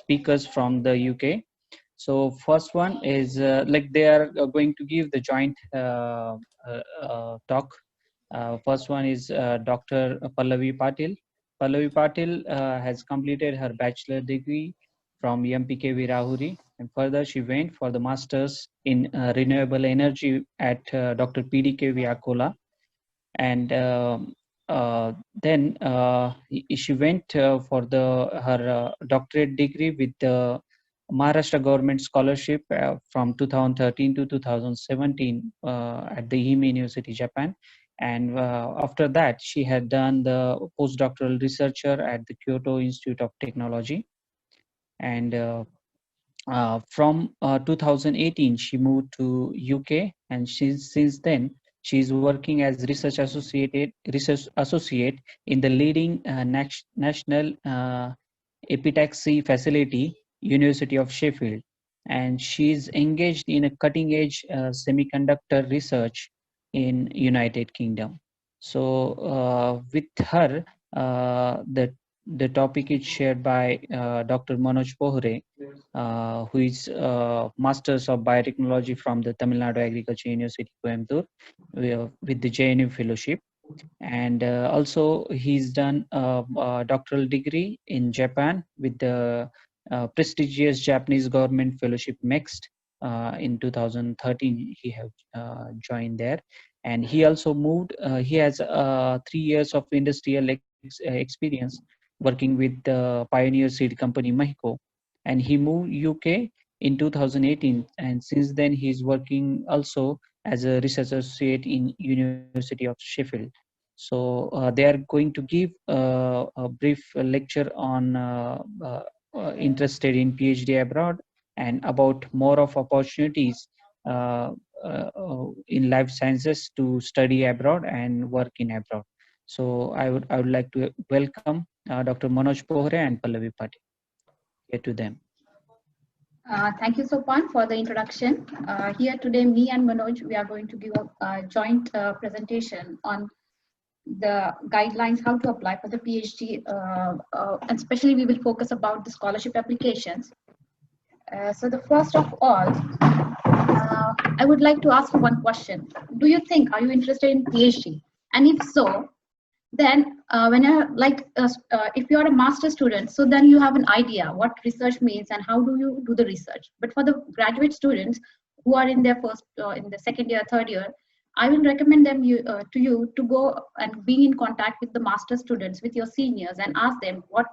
speakers from the UK. So first one is like they are going to give the joint talk. First one is Dr. Pallavi Patil. Pallavi Patil has completed her bachelor degree from MPKV Rahuri, and further she went for the masters in renewable energy at Dr. PDKV Akola, and then she went for her doctorate degree with the Maharashtra government scholarship from 2013 to 2017 at the Ehime University, Japan. And after that, she had done the postdoctoral researcher at the Kyoto Institute of Technology. And from 2018, she moved to UK, and since then she's working as research associate in the leading national epitaxy facility, University of Sheffield, and she's engaged in a cutting-edge semiconductor research in United Kingdom. So with her, the topic is shared by Dr. Manoj Pohre, who is Masters of Biotechnology from the Tamil Nadu Agriculture University, Coimbatore, with the JNU Fellowship. And also he's done a doctoral degree in Japan with the prestigious Japanese government fellowship MEXT. In 2013 he have joined there, and he also moved. He has 3 years of industrial experience working with the pioneer seed company Mahiko, and he moved UK in 2018, and since then he's working also as a research associate in University of Sheffield. So they are going to give a brief lecture on interested in PhD abroad and about more of opportunities in life sciences to study abroad and work in abroad. So I would like to welcome Dr. Manoj Pohre and Pallavi Patil. Here to them. Thank you, Sopan, for the introduction. Here today, me and Manoj, we are going to give a joint presentation on the guidelines, how to apply for the PhD, and especially we will focus about the scholarship applications. So the first of all, I would like to ask you one question. Do you think, are you interested in PhD? And if so, then if you're a master student, so then you have an idea what research means and how do you do the research. But for the graduate students who are in their in the second year, third year, I will recommend them to you to go and be in contact with the master students, with your seniors, and ask them what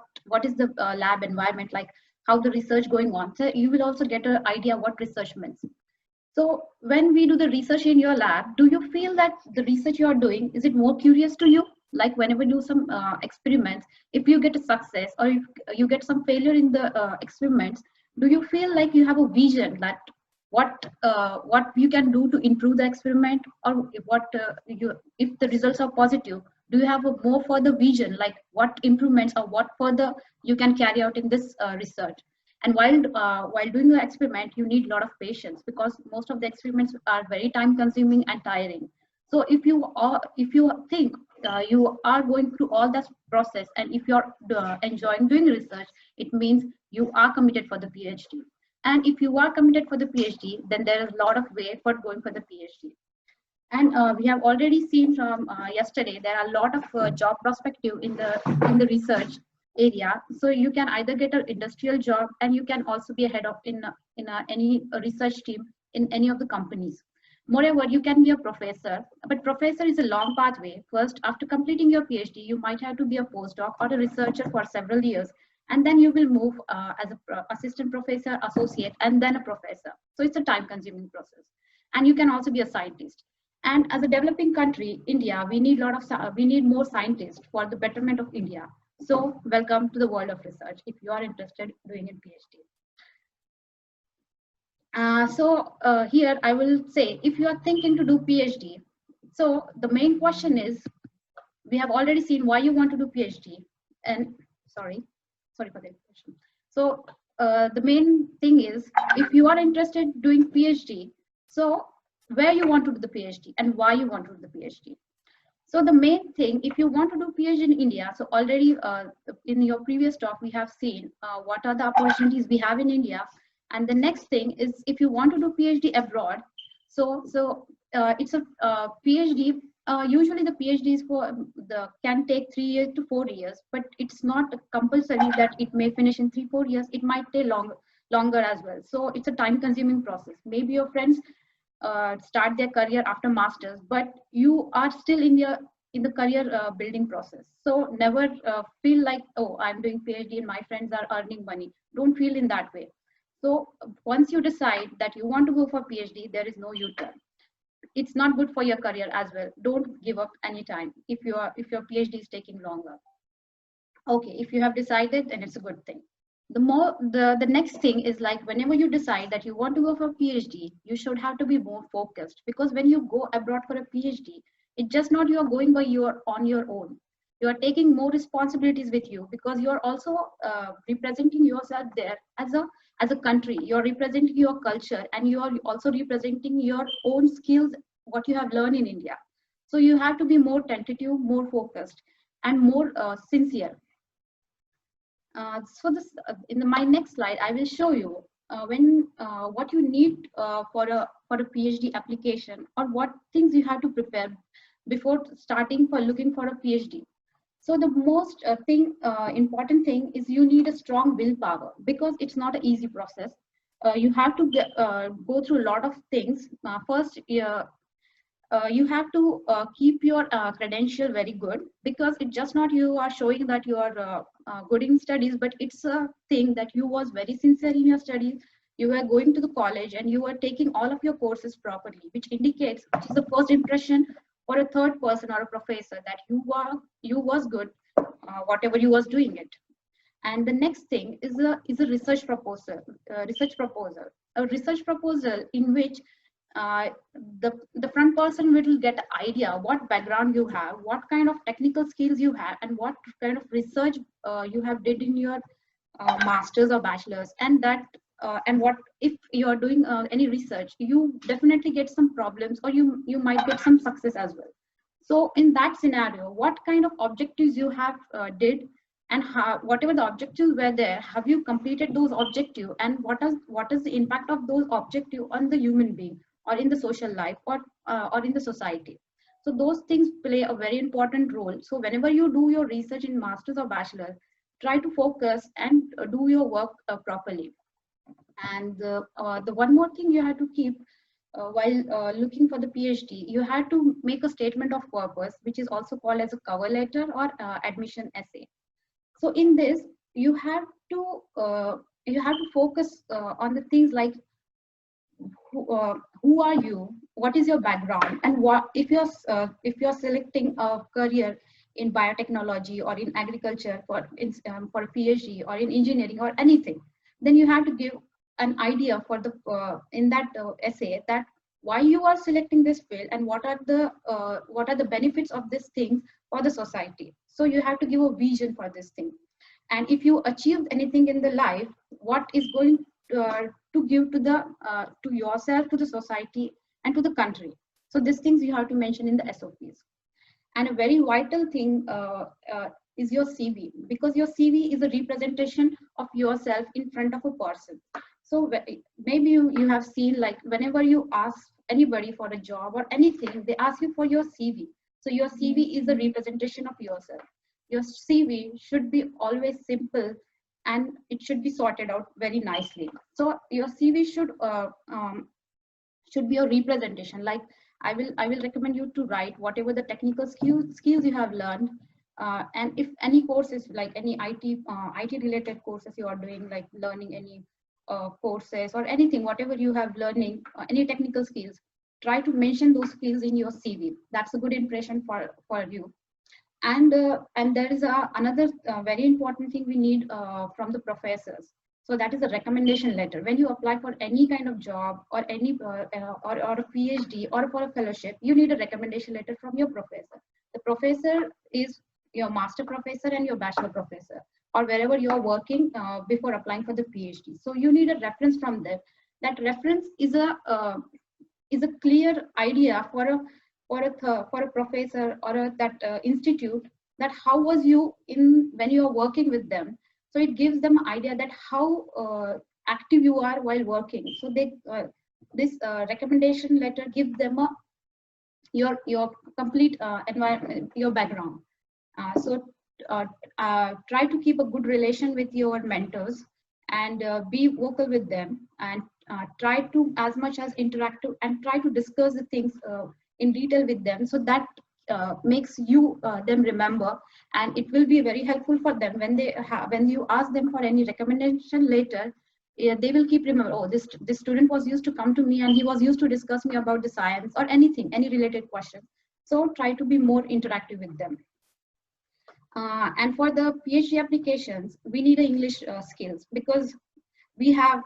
is the lab environment like, how the research going on. So you will also get an idea what research means. So when we do the research in your lab, do you feel that the research you are doing, is it more curious to you? Like whenever you do some experiments, if you get a success or if you get some failure in the experiments, do you feel like you have a vision that what you can do to improve the experiment, or if the results are positive, do you have a more further vision, like what improvements or what further you can carry out in this research? And while doing the experiment, you need a lot of patience because most of the experiments are very time consuming and tiring. So if you think you are going through all that process, and if you're enjoying doing research, it means you are committed for the PhD. And if you are committed for the PhD, then there is a lot of way for going for the PhD. And we have already seen from yesterday, there are a lot of job perspective in the research area. So you can either get an industrial job, and you can also be a head of in any research team in any of the companies. Moreover, you can be a professor, but professor is a long pathway. First, after completing your PhD, you might have to be a postdoc or a researcher for several years, and then you will move as an assistant professor, associate, and then a professor. So it's a time-consuming process. And you can also be a scientist. And as a developing country, India, we need more scientists for the betterment of India. So welcome to the world of research if you are interested in doing a PhD. Here I will say, if you are thinking to do PhD, so the main question is, we have already seen why you want to do PhD. And sorry for the question. So the main thing is, if you are interested in doing PhD, so where you want to do the PhD and why you want to do the PhD. So the main thing, if you want to do PhD in India, so already in your previous talk, we have seen what are the opportunities we have in India. And the next thing is, if you want to do PhD abroad, it's a PhD. Usually the PhD is for can take 3 years to 4 years, but it's not compulsory that it may finish in 3-4 years. It might take longer as well. So it's a time-consuming process. Maybe your friends start their career after masters, but you are still in the career building process. So never feel like, oh, I'm doing PhD and my friends are earning money. Don't feel in that way. So once you decide that you want to go for PhD, there is no U-turn. It's not good for your career as well. Don't give up anytime if your PhD is taking longer. Okay, if you have decided, then it's a good thing. The next thing is, like, whenever you decide that you want to go for a PhD, you should have to be more focused, because when you go abroad for a PhD, it's just not you are going on your own. You are taking more responsibilities with you, because you are also representing yourself there as a country. You are representing your culture, and you are also representing your own skills, what you have learned in India. So you have to be more tentative, more focused, and more sincere. In my next slide, I will show you what you need for a PhD application, or what things you have to prepare before starting for looking for a PhD. So the most important thing is you need a strong willpower, because it's not an easy process. You have to go through a lot of things. First, you have to keep your credential very good, because it's just not you are showing that you are good in studies, but it's a thing that you was very sincere in your studies. You were going to the college and you were taking all of your courses properly, which indicates, which is the first impression for a third person or a professor, that you was good, whatever you was doing it. And the next thing is a research proposal. A research proposal in which the front person will get an idea what background you have, what kind of technical skills you have, and what kind of research you have did in your masters or bachelors, and what if you are doing any research, you definitely get some problems, or you might get some success as well. So in that scenario, what kind of objectives you have did, and whatever the objectives were there, have you completed those objectives, and what is the impact of those objectives on the human being, or in the social life, or in the society. So those things play a very important role. So whenever you do your research in masters or bachelor, try to focus and do your work properly. And the one more thing you have to keep while looking for the PhD, you have to make a statement of purpose, which is also called as a cover letter or admission essay. So in this, you have to focus on the things like who are you, what is your background, and what if you're selecting a career in biotechnology or in agriculture for a PhD, or in engineering or anything, then you have to give an idea for the in that essay, that why you are selecting this field, and what are the benefits of this thing for the society. So you have to give a vision for this thing, and if you achieved anything in the life, what is going to give to yourself, to the society, and to the country. So these things you have to mention in the SOPs. And a very vital thing is your CV, because your CV is a representation of yourself in front of a person. So maybe you have seen, like, whenever you ask anybody for a job or anything, they ask you for your CV. So your CV is a representation of yourself. Your CV should be always simple, and it should be sorted out very nicely. So your CV should be a representation. Like, I will recommend you to write whatever the technical skills you have learned, and if any courses, like any IT related courses you are doing, like learning any courses or anything, whatever you have learning, any technical skills, try to mention those skills in your CV. That's a good impression for you. And there is another very important thing we need from the professors. So that is a recommendation letter. When you apply for any kind of job, or any or a PhD, or for a fellowship, you need a recommendation letter from your professor. The professor is your master professor and your bachelor professor, or wherever you are working before applying for the PhD. So you need a reference from them. That reference is a clear idea for for a professor or that institute, that how was you in when you are working with them. So it gives them an idea that how active you are while working. So they this recommendation letter gives them a your complete environment, your background. Try to keep a good relation with your mentors and be vocal with them, and try to as much as interactive and try to discuss the things in detail with them, so that makes you them remember, and it will be very helpful for them when they when you ask them for any recommendation later. Yeah, they will keep remember, oh, this student was used to come to me and he was used to discuss me about the science or anything, any related question. So try to be more interactive with them. And for the PhD applications, we need English skills, because we have,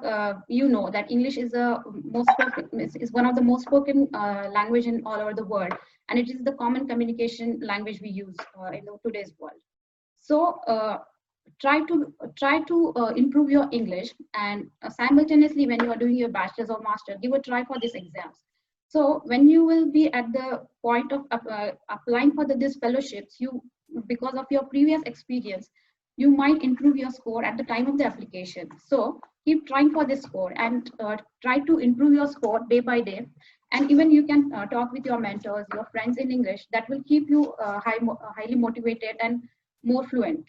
you know, that English is is one of the most spoken language in all over the world, and it is the common communication language we use in today's world. So try to improve your English, and simultaneously when you are doing your bachelor's or master, give a try for these exams. So when you will be at the point of applying for these fellowships, you, because of your previous experience, you might improve your score at the time of the application. So keep trying for this score, and try to improve your score day by day. And even you can talk with your mentors, your friends in English. That will keep you highly motivated and more fluent.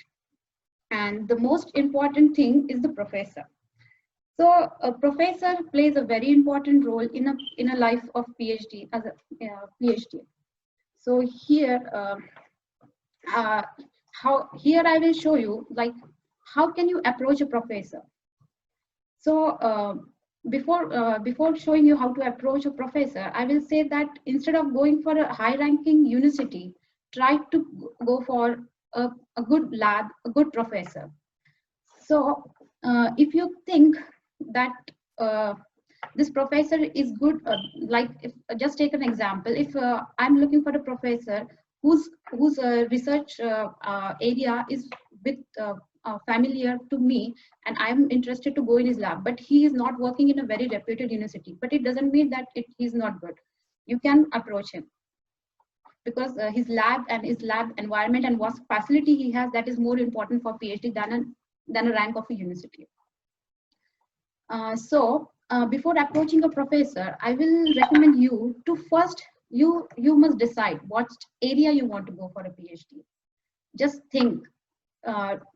And the most important thing is the professor. So a professor plays a very important role in a life of PhD as a PhD. So here, here I will show you like how can you approach a professor. So before showing you how to approach a professor, I will say that instead of going for a high-ranking university, try to go for a good lab, a good professor. So if you think that this professor is good, like if, just take an example. If I'm looking for a professor whose research area is with familiar to me, and I'm interested to go in his lab, but he is not working in a very reputed university, but it doesn't mean that he's not good. You can approach him, because his lab and his lab environment and what facility he has, that is more important for PhD than a rank of a university. Before approaching a professor, I will recommend you to first, you must decide what area you want to go for a PhD. Just think,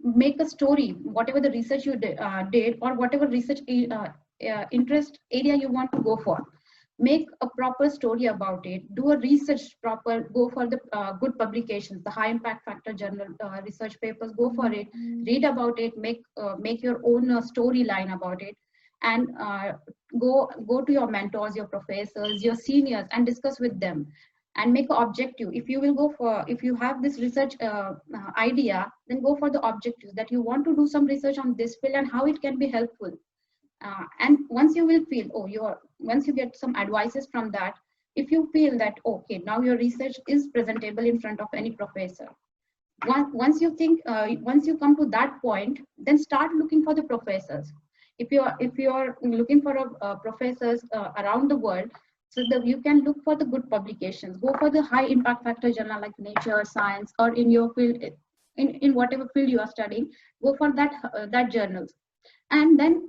make a story, whatever the research you did or whatever research interest area you want to go for. Make a proper story about it, do a research proper, go for the good publications, the high impact factor journal research papers, go for it, read about it, make your own storyline about it, and go to your mentors, your professors, your seniors, and discuss with them, and make an objective. If you will go for, if you have this research idea, then go for the objectives that you want to do some research on this field and how it can be helpful. And once you will feel, once you get some advices from that, if you feel that, okay, now your research is presentable in front of any professor, once you think, once you come to that point, then start looking for the professors. If you are looking for professors around the world, so that you can look for the good publications, go for the high impact factor journal like Nature, Science, or in your field, in whatever field you are studying, go for that journals, and then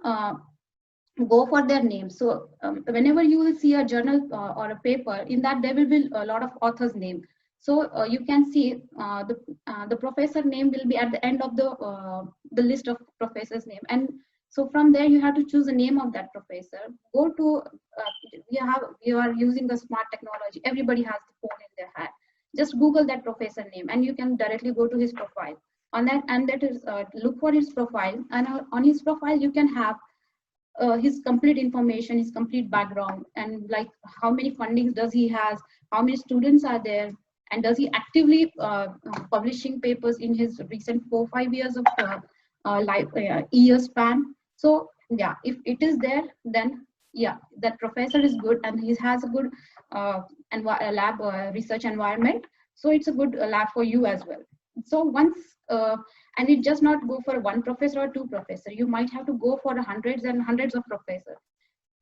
go for their names. So whenever you will see a journal or a paper, in that there will be a lot of authors' name. So you can see the professor name will be at the end of the list of professors' name, and so from there you have to choose the name of that professor. Go to you are using the smart technology. Everybody has the phone in their hand. Just Google that professor name, and you can directly go to his profile. On that, and that is look for his profile, and on his profile you can have his complete information, his complete background, and like how many fundings does he has, how many students are there, and does he actively publishing papers in his recent 4-5 years of year span. So yeah, if it is there, then yeah, that professor is good and he has a good lab research environment. So it's a good lab for you as well. So once and it just not go for one professor or two professor, you might have to go for hundreds and hundreds of professors.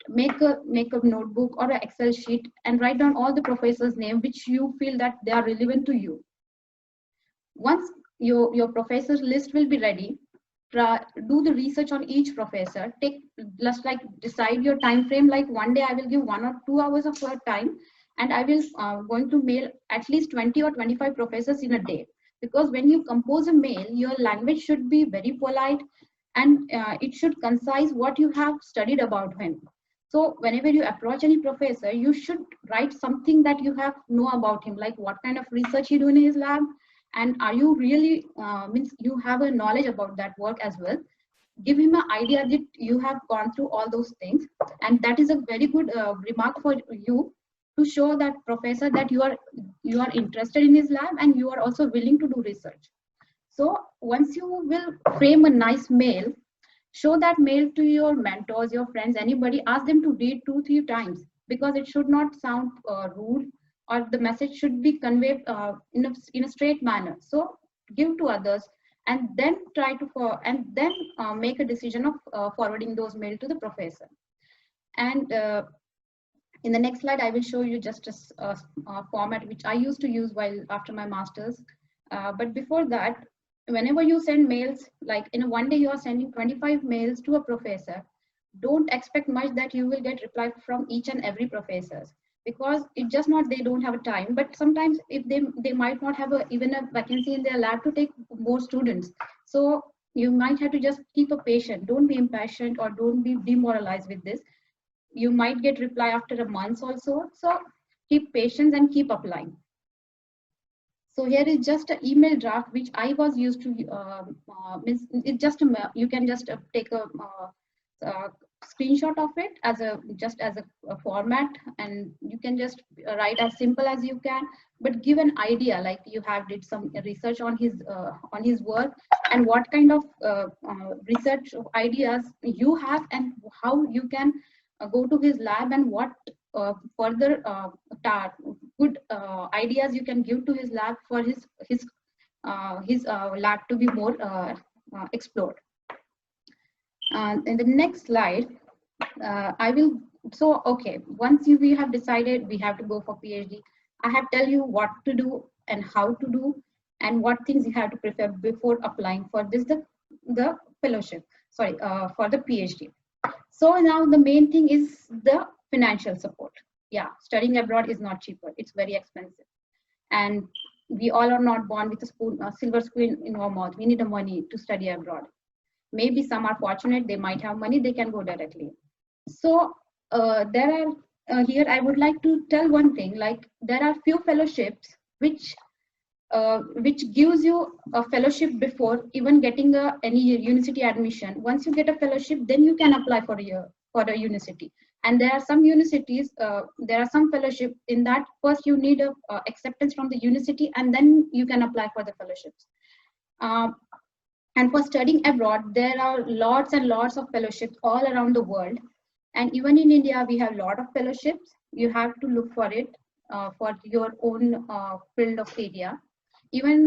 make a notebook or an Excel sheet and write down all the professors' name which you feel that they are relevant to you. Once your professors list will be ready, do the research on each professor. Just like decide your time frame. Like one day I will give 1 or 2 hours of your time, and I will going to mail at least 20 or 25 professors in a day. Because when you compose a mail, your language should be very polite, and it should concise what you have studied about him. So whenever you approach any professor, you should write something that you have know about him, like what kind of research he do in his lab, and are you really means you have a knowledge about that work as well. Give him an idea that you have gone through all those things, and that is a very good remark for you to show that professor that you are interested in his lab and you are also willing to do research. So once you will frame a nice mail, show that mail to your mentors, your friends, anybody. Ask them to read 2-3 times, because it should not sound rude, or the message should be conveyed in a straight manner. So give to others, and then try to make a decision of forwarding those mail to the professor. And in the next slide, I will show you just a format which I used to use while after my master's. But before that, whenever you send mails, like in one day you are sending 25 mails to a professor, don't expect much that you will get reply from each and every professor, because it's just not they don't have a time, but sometimes if they might not have even a vacancy in their lab to take more students. So you might have to just keep a patient. Don't be impatient or don't be demoralized with this. You might get reply after a month also. So keep patience and keep applying. So here is just an email draft which I was used to. It's just you can just take a screenshot of it as a format, and you can just write as simple as you can, but give an idea like you have did some research on his work, and what kind of research ideas you have, and how you can go to his lab, and what further good ideas you can give to his lab for his lab to be more explored. In the next slide, okay, once we have decided we have to go for PhD, I have tell you what to do and how to do, and what things you have to prepare before applying for the fellowship, sorry, for the PhD. So now the main thing is the financial support. Yeah, studying abroad is not cheaper, it's very expensive. And we all are not born with a silver spoon in our mouth. We need the money to study abroad. Maybe some are fortunate, they might have money, they can go directly. So there are, here I would like to tell one thing, like there are few fellowships which gives you a fellowship before even getting any university admission. Once you get a fellowship, then you can apply for a university. And there are some universities, there are some fellowship in that first you need a acceptance from the university, and then you can apply for the fellowships. And for studying abroad, there are lots and lots of fellowships all around the world. And even in India, we have a lot of fellowships. You have to look for it for your own field of area. Even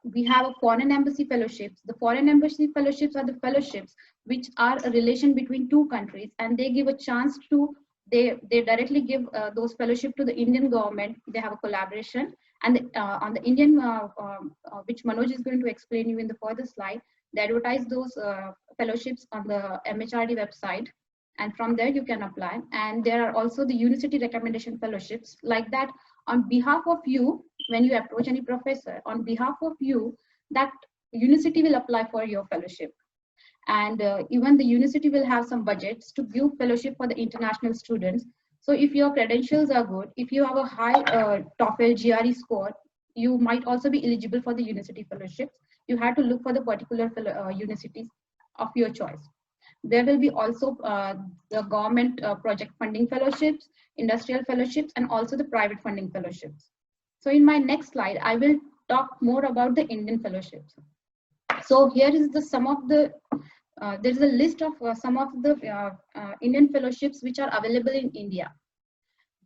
we have a foreign embassy fellowships. The foreign embassy fellowships are the fellowships which are a relation between two countries, and they give a chance to, they directly give those fellowship to the Indian government. They have a collaboration, and on the Indian, which Manoj is going to explain you in the further slide, they advertise those fellowships on the MHRD website, and from there you can apply. And there are also the university recommendation fellowships like that. On behalf of you, when you approach any professor, on behalf of you, that university will apply for your fellowship. And even the university will have some budgets to give fellowship for the international students. So if your credentials are good, if you have a high TOEFL GRE score, you might also be eligible for the university fellowships. You have to look for the particular universities of your choice. There will be also the government project funding fellowships, industrial fellowships, and also the private funding fellowships. So in my next slide, I will talk more about the Indian fellowships. So here is the some of the, there is a list of some of the Indian fellowships which are available in India.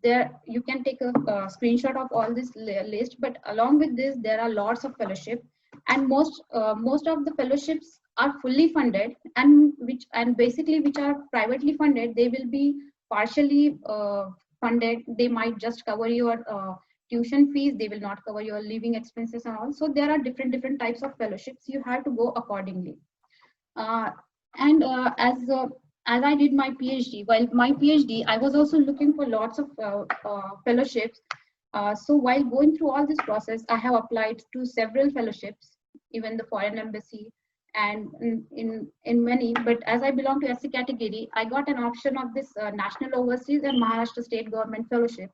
There you can take a screenshot of all this list, but along with this, there are lots of fellowships, and most of the fellowships are fully funded, and basically which are privately funded, they will be partially funded. They might just cover your tuition fees. They will not cover your living expenses and all. So there are different types of fellowships. You have to go accordingly. As I did my PhD, while my PhD, I was also looking for lots of fellowships. So while going through all this process, I have applied to several fellowships, even the foreign embassy, and in many. But as I belong to SC category, I got an option of this National Overseas and Maharashtra State Government Fellowship.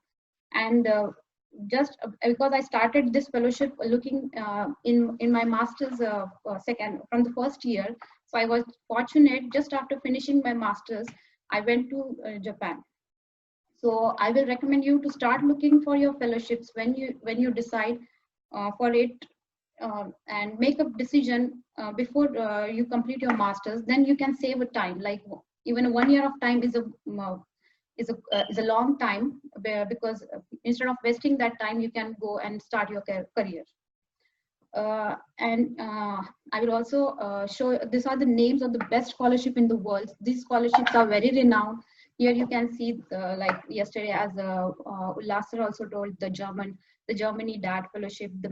And just because I started this fellowship looking in my master's second from the first year, so I was fortunate. Just after finishing my master's, I went to Japan. So I will recommend you to start looking for your fellowships when you decide for it, and make a decision before you complete your master's. Then you can save a time. Like even 1 year of time is a long time, because instead of wasting that time, you can go and start your career. I will also show, these are the names of the best scholarship in the world. These scholarships are very renowned. Here you can see, like yesterday, as Ullasar also told, the Germany DAT fellowship, the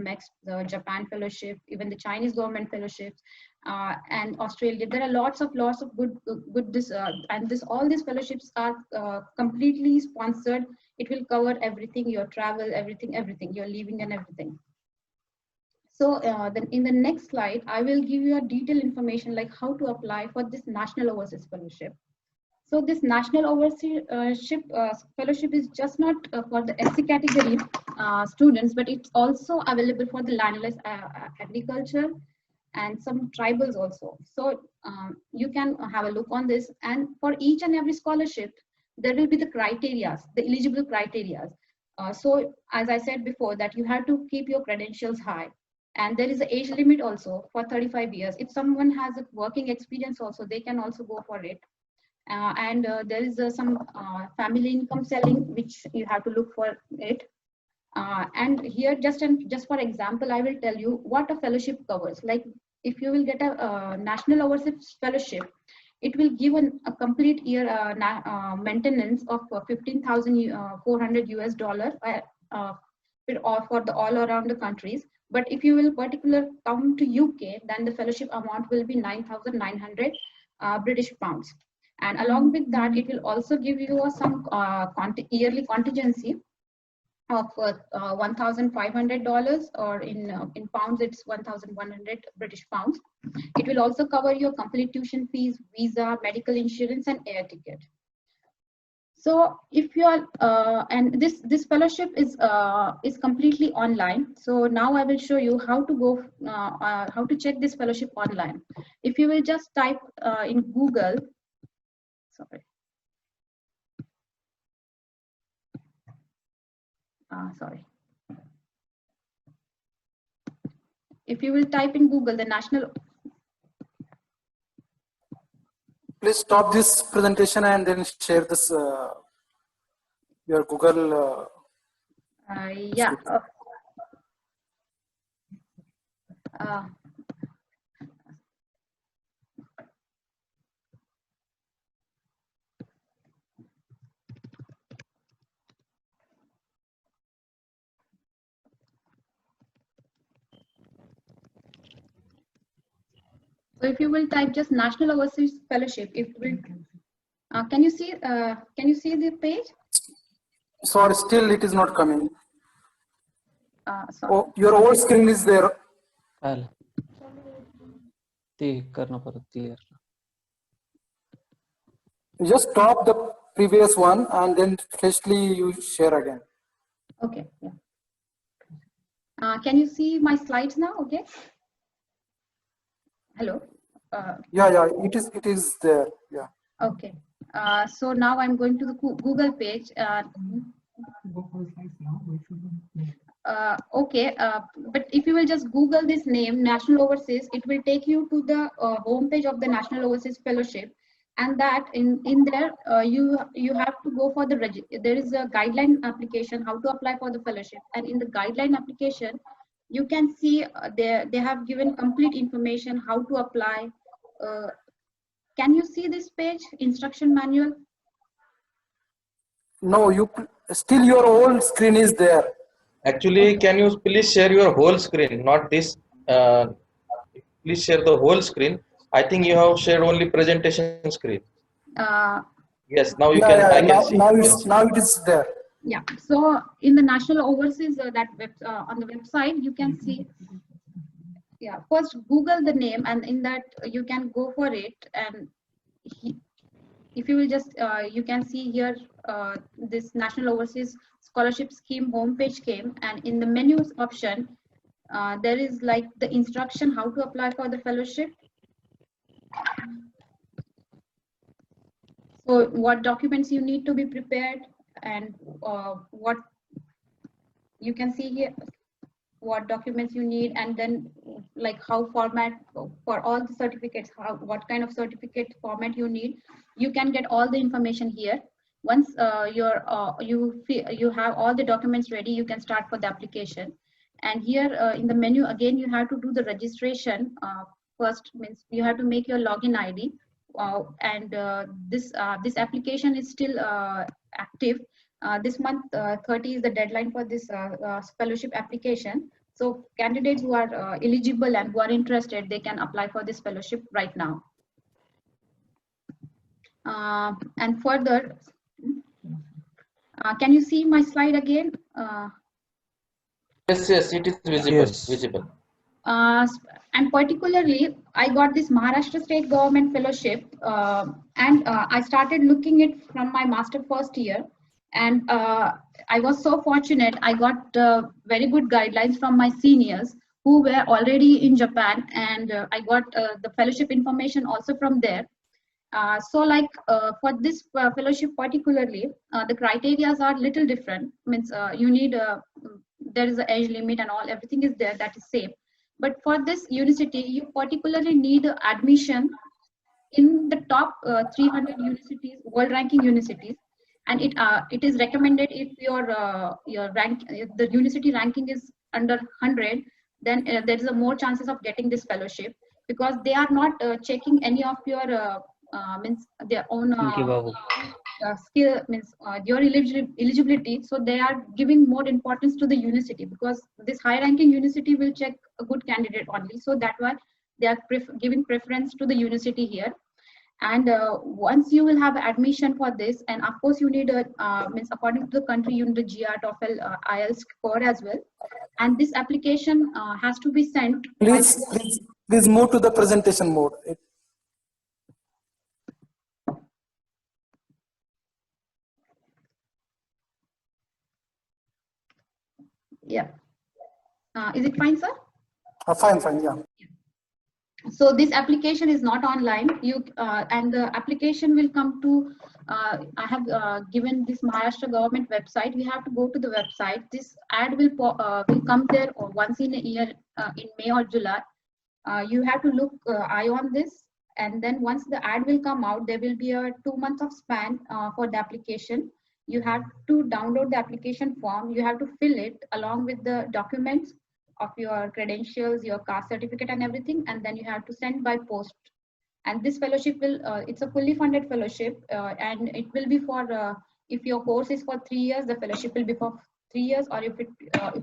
Japan fellowship, even the Chinese government fellowships, and Australia. There are lots of good all these fellowships are completely sponsored. It will cover everything, your travel, everything, your living and everything. So then in the next slide, I will give you a detailed information like how to apply for this National Overseas Fellowship. So this National Overseas Fellowship is just not for the SC category students, but it's also available for the landless agriculture and some tribals also. So you can have a look on this, and for each and every scholarship, there will be the criteria, the eligible criteria. So as I said before, that you have to keep your credentials high. And there is an age limit also for 35 years. If someone has a working experience also, they can also go for it. There is some family income selling, which you have to look for it. And here, just for example, I will tell you what a fellowship covers. Like if you will get a National Overseas Fellowship, it will give a complete year maintenance of 15,400 US dollar for the all around the countries. But if you will particular come to UK, then the fellowship amount will be 9,900 British pounds. And along with that, it will also give you some yearly contingency of $1,500, or in pounds, it's 1,100 British pounds. It will also cover your complete tuition fees, visa, medical insurance, and air ticket. So if you are, and this fellowship is completely online. So now I will show you how to go, how to check this fellowship online. If you will just type in Google, sorry. If you will type in Google the National. Please stop this presentation and then share this your Google. Yeah. So if you will type just National Overseas Fellowship, it will. Can you see the page? Sorry, still it is not coming. Sorry. Oh, your whole screen is there. Just stop the previous one and then freshly you share again. Okay. Yeah. Can you see my slides now? Okay. Hello. Yeah. It is there. Yeah. Okay. So now I'm going to the Google page. Okay, but if you will just Google this name, National Overseas, it will take you to the homepage of the National Overseas Fellowship, and that in there you have to go for the there is a guideline application how to apply for the fellowship, and in the guideline application you can see they have given complete information how to apply. Can you see this page, instruction manual? No, still your whole screen is there. Actually, can you please share your whole screen, not this? Please share the whole screen. I think you have shared only presentation screen. Uh, Yes, now you Yeah, can. yeah. I can see. Yes. Now it is there. yeah. So in the National Overseas on the website, you can see. Yeah. First, Google the name, and in that you can go for it. And if you will just, you can see here this National Overseas Scholarship Scheme homepage came, and in the menus option, there is like the instruction how to apply for the fellowship. So what documents you need to be prepared, and what you can see here, what documents you need, and then like how format for all the certificates, what kind of certificate format you need. You can get all the information here. Once you have all the documents ready, you can start for the application. And here in the menu again, you have to do the registration. First means you have to make your login ID. This application is still active. This month 30 is the deadline for this fellowship application. So candidates who are eligible and who are interested, they can apply for this fellowship right now. And further, can you see my slide again? Yes, yes, it is visible. Yes. Visible. And particularly, I got this Maharashtra State Government Fellowship, and I started looking it from my master first year. And I was so fortunate, I got very good guidelines from my seniors who were already in Japan, and I got the fellowship information also from there. So like for this fellowship particularly, the criteria are little different. Means you need, there is an age limit and all, everything is there, that is same. But for this university, you particularly need admission in the top 300 universities, world ranking universities. And it is recommended if your rank, if the university ranking is under 100, then there is a more chances of getting this fellowship, because they are not checking any of your means their own skill, means your eligibility. So they are giving more importance to the university, because this high ranking university will check a good candidate only. So that's why they are giving preference to the university here. And once you will have admission for this, and of course you need a means according to the country, you need a GR, TOEFL, IELTS score as well. And this application has to be sent. Please move to the presentation mode. Yeah. Is it fine, sir? Fine, yeah. So this application is not online. And the application will come to, I have given this Maharashtra government website. We have to go to the website. This ad will come there once in a year, in May or July. You have to look eye on this. And then once the ad will come out, there will be a 2 months of span for the application. You have to download the application form. You have to fill it along with the documents of your credentials, your caste certificate and everything, and then you have to send by post. And this fellowship will, it's a fully funded fellowship, and it will be for, if your course is for 3 years, the fellowship will be for 3 years, or if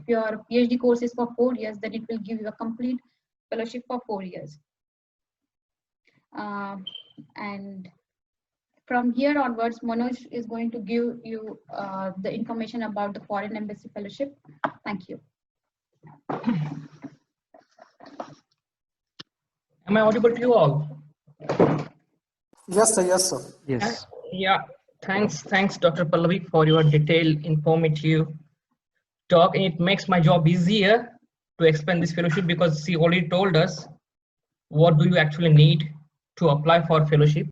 your PhD course is for 4 years, then it will give you a complete fellowship for 4 years. And from here onwards, Manoj is going to give you the information about the Foreign Embassy Fellowship. Thank you. Am I audible to you all? Yes, sir. Yes, sir. Yes. Yeah. Thanks, Dr. Pallavi, for your detailed, informative talk. And it makes my job easier to explain this fellowship, because she already told us what do you actually need to apply for fellowship.